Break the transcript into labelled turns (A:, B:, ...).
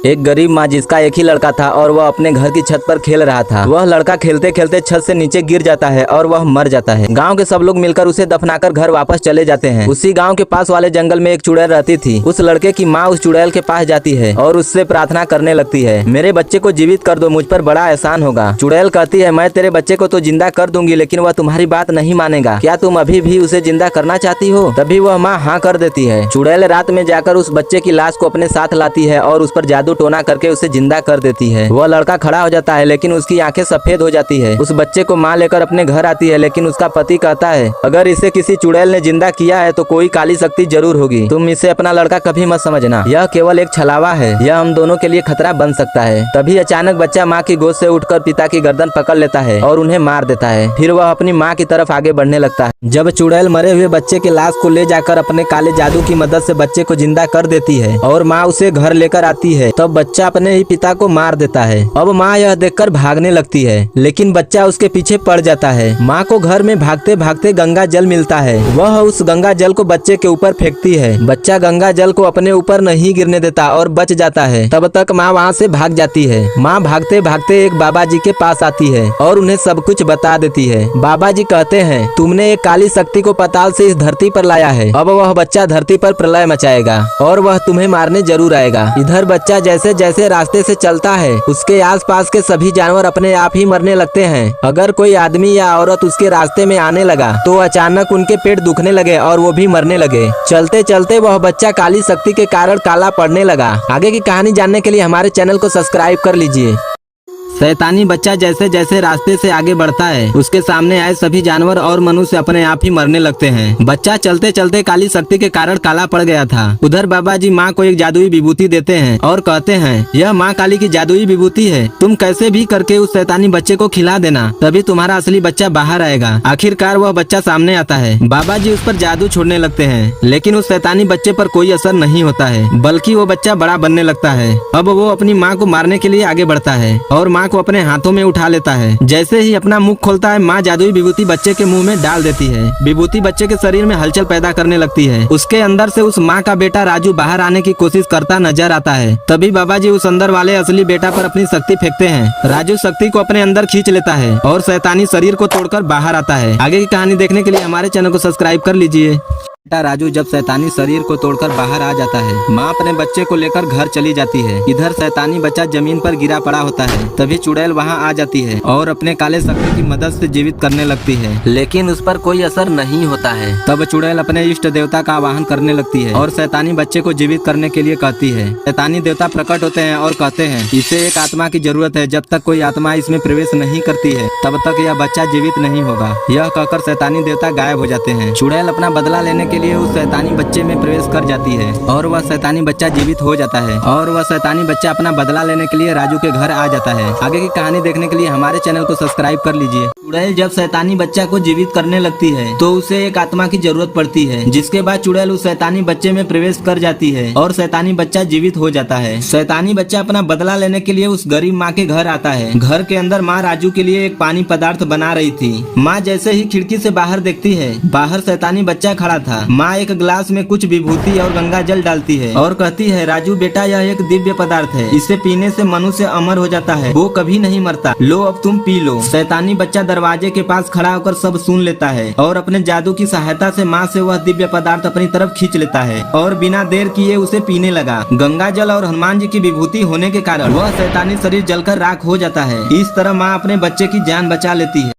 A: एक गरीब माँ जिसका एक ही लड़का था और वह अपने घर की छत पर खेल रहा था। वह लड़का खेलते खेलते छत से नीचे गिर जाता है और वह मर जाता है। गांव के सब लोग मिलकर उसे दफनाकर घर वापस चले जाते हैं। उसी गांव के पास वाले जंगल में एक चुड़ैल रहती थी। उस लड़के की माँ उस चुड़ैल के पास जाती है और उससे प्रार्थना करने लगती है, मेरे बच्चे को जीवित कर दो, मुझ पर बड़ा एहसान होगा। चुड़ैल कहती है, मैं तेरे बच्चे को तो जिंदा कर दूंगी, लेकिन वह तुम्हारी बात नहीं मानेगा। क्या तुम अभी भी उसे जिंदा करना चाहती हो? तभी वह माँ हाँ कर देती है। चुड़ैल रात में जाकर उस बच्चे की लाश को अपने साथ लाती है और उस पर जादू टोना करके उसे जिंदा कर देती है। वह लड़का खड़ा हो जाता है, लेकिन उसकी आंखें सफेद हो जाती है। उस बच्चे को माँ लेकर अपने घर आती है, लेकिन उसका पति कहता है, अगर इसे किसी चुड़ैल ने जिंदा किया है तो कोई काली शक्ति जरूर होगी। तुम इसे अपना लड़का कभी मत समझना, यह केवल एक छलावा है, यह हम दोनों के लिए खतरा बन सकता है। तभी अचानक बच्चा माँ की गोद से उठकर पिता की गर्दन पकड़ लेता है और उन्हें मार देता है। फिर वह अपनी माँ की तरफ आगे बढ़ने लगता है। जब चुड़ैल मरे हुए बच्चे की लाश को ले जाकर अपने काले जादू की मदद से बच्चे को जिंदा कर देती है और माँ उसे घर लेकर आती है, तब बच्चा अपने ही पिता को मार देता है। अब माँ यह देखकर भागने लगती है, लेकिन बच्चा उसके पीछे पड़ जाता है। माँ को घर में भागते भागते गंगा जल मिलता है। वह उस गंगा जल को बच्चे के ऊपर फेंकती है। बच्चा गंगा जल को अपने ऊपर नहीं गिरने देता और बच जाता है। तब तक माँ वहाँ से भाग जाती है। माँ भागते भागते एक बाबा जी के पास आती है और उन्हें सब कुछ बता देती है। बाबा जी कहते हैं, तुमने एक काली शक्ति को पाताल से इस धरती पर लाया है। अब वह बच्चा धरती पर प्रलय मचाएगा और वह तुम्हें मारने जरूर आएगा। इधर बच्चा जैसे जैसे रास्ते से चलता है, उसके आसपास के सभी जानवर अपने आप ही मरने लगते हैं। अगर कोई आदमी या औरत उसके रास्ते में आने लगा तो अचानक उनके पेट दुखने लगे और वो भी मरने लगे। चलते चलते वह बच्चा काली शक्ति के कारण काला पड़ने लगा। आगे की कहानी जानने के लिए हमारे चैनल को सब्सक्राइब कर लीजिए। शैतानी बच्चा जैसे जैसे रास्ते से आगे बढ़ता है, उसके सामने आए सभी जानवर और मनुष्य अपने आप ही मरने लगते हैं। बच्चा चलते चलते काली शक्ति के कारण काला पड़ गया था। उधर बाबा जी माँ को एक जादुई विभूति देते हैं और कहते हैं, यह माँ काली की जादुई विभूति है, तुम कैसे भी करके उस शैतानी बच्चे को खिला देना, तभी तुम्हारा असली बच्चा बाहर आएगा। आखिरकार वह बच्चा सामने आता है। बाबा जी उस पर जादू छोड़ने लगते हैं, लेकिन उस शैतानी बच्चे पर कोई असर नहीं होता है, बल्कि वो बच्चा बड़ा बनने लगता है। अब वो अपनी माँ को मारने के लिए आगे बढ़ता है और माँ को अपने हाथों में उठा लेता है। जैसे ही अपना मुख खोलता है, माँ जादुई विभूति बच्चे के मुंह में डाल देती है। विभूति बच्चे के शरीर में हलचल पैदा करने लगती है। उसके अंदर से उस माँ का बेटा राजू बाहर आने की कोशिश करता नजर आता है। तभी बाबा जी उस अंदर वाले असली बेटा पर अपनी शक्ति फेंकते हैं। राजू शक्ति को अपने अंदर खींच लेता है और शैतानी शरीर को तोड़कर बाहर आता है। आगे की कहानी देखने के लिए हमारे चैनल को सब्सक्राइब कर लीजिए। बेटा राजू जब शैतानी शरीर को तोड़कर बाहर आ जाता है, माँ अपने बच्चे को लेकर घर चली जाती है। इधर शैतानी बच्चा जमीन पर गिरा पड़ा होता है। तभी चुड़ैल वहाँ आ जाती है और अपने काले शक्ति की मदद से जीवित करने लगती है, लेकिन उस पर कोई असर नहीं होता है। तब चुड़ैल अपने इष्ट देवता का आवाहन करने लगती है और शैतानी बच्चे को जीवित करने के लिए कहती है। शैतानी देवता प्रकट होते हैं और कहते हैं, इसे एक आत्मा की जरूरत है, जब तक कोई आत्मा इसमें प्रवेश नहीं करती है तब तक यह बच्चा जीवित नहीं होगा। यह कहकर शैतानी देवता गायब हो जाते हैं। चुड़ैल अपना बदला लेने के लिए उस शैतानी बच्चे में प्रवेश कर जाती है और वह शैतानी बच्चा जीवित हो जाता है और वह शैतानी बच्चा अपना बदला लेने के लिए राजू के घर आ जाता है। आगे की कहानी देखने के लिए हमारे चैनल को सब्सक्राइब कर लीजिए। चुड़ैल जब शैतानी बच्चा को जीवित करने लगती है तो उसे एक आत्मा की जरूरत पड़ती है, जिसके बाद चुड़ैल उस शैतानी बच्चे में प्रवेश कर जाती है और शैतानी बच्चा जीवित हो जाता है। शैतानी बच्चा अपना बदला लेने के लिए उस गरीब माँ के घर आता है। घर के अंदर माँ राजू के लिए एक पानी पदार्थ बना रही थी। माँ जैसे ही खिड़की से बाहर देखती है, बाहर शैतानी बच्चा खड़ा था। माँ एक ग्लास में कुछ विभूति और गंगा जल डालती है और कहती है, राजू बेटा यह एक दिव्य पदार्थ है, इसे पीने से मनुष्य अमर हो जाता है, वो कभी नहीं मरता, लो अब तुम पी लो। शैतानी बच्चा दरवाजे के पास खड़ा होकर सब सुन लेता है और अपने जादू की सहायता से माँ से वह दिव्य पदार्थ अपनी तरफ खींच लेता है और बिना देर किए उसे पीने लगा। गंगा जल और हनुमान जी की विभूति होने के कारण वह शैतानी शरीर जलकर राख हो जाता है। इस तरह माँ अपने बच्चे की जान बचा लेती है।